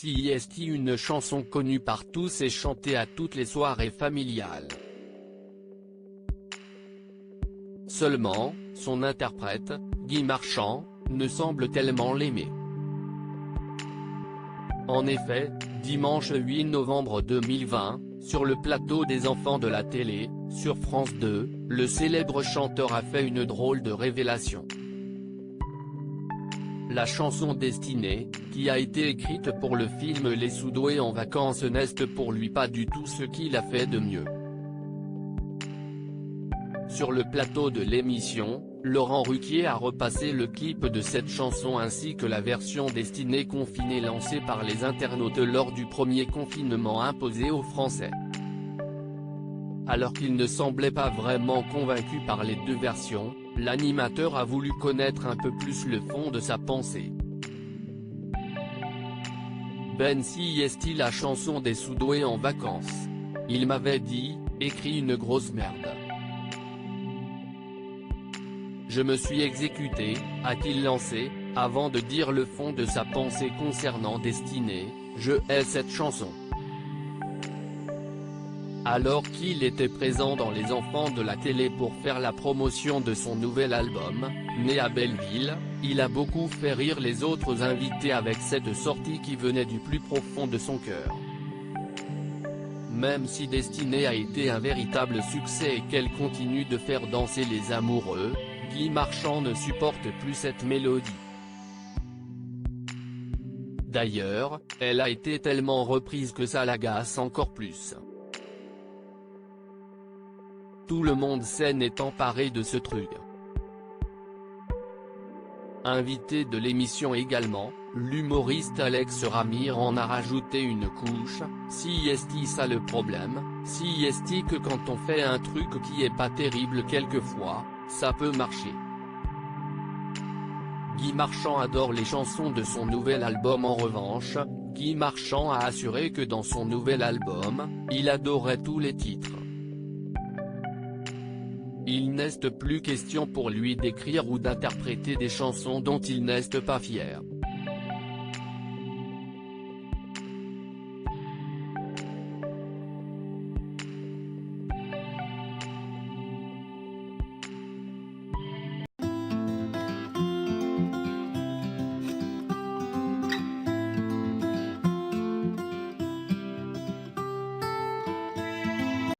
CIST, une chanson connue par tous et chantée à toutes les soirées familiales. Seulement, son interprète, Guy Marchand, ne semble tellement l'aimer. En effet, dimanche 8 novembre 2020, sur le plateau des enfants de la télé, sur France 2, le célèbre chanteur a fait une drôle de révélation. La chanson Destinée, qui a été écrite pour le film Les Sudoués en vacances, n'est pour lui pas du tout ce qu'il a fait de mieux. Sur le plateau de l'émission, Laurent Ruquier a repassé le clip de cette chanson ainsi que la version Destinée confinée lancée par les internautes lors du premier confinement imposé aux Français. Alors qu'il ne semblait pas vraiment convaincu par les deux versions, l'animateur a voulu connaître un peu plus le fond de sa pensée. CIST, la chanson des Sudoués en vacances. Il m'avait dit, écrit une grosse merde. Je me suis exécuté, a-t-il lancé, avant de dire le fond de sa pensée concernant Destinée, je hais cette chanson. Alors qu'il était présent dans Les Enfants de la télé pour faire la promotion de son nouvel album, né à Belleville, il a beaucoup fait rire les autres invités avec cette sortie qui venait du plus profond de son cœur. Même si Destinée a été un véritable succès et qu'elle continue de faire danser les amoureux, Guy Marchand ne supporte plus cette mélodie. D'ailleurs, elle a été tellement reprise que ça l'agace encore plus. Tout le monde s'en est emparé de ce truc. Invité de l'émission également, l'humoriste Alex Ramire en a rajouté une couche. CIST, ça le problème, CIST, que quand on fait un truc qui est pas terrible quelquefois, ça peut marcher. Guy Marchand adore les chansons de son nouvel album. En revanche, Guy Marchand a assuré que dans son nouvel album, il adorait tous les titres. Il n'est plus question pour lui d'écrire ou d'interpréter des chansons dont il n'est pas fier.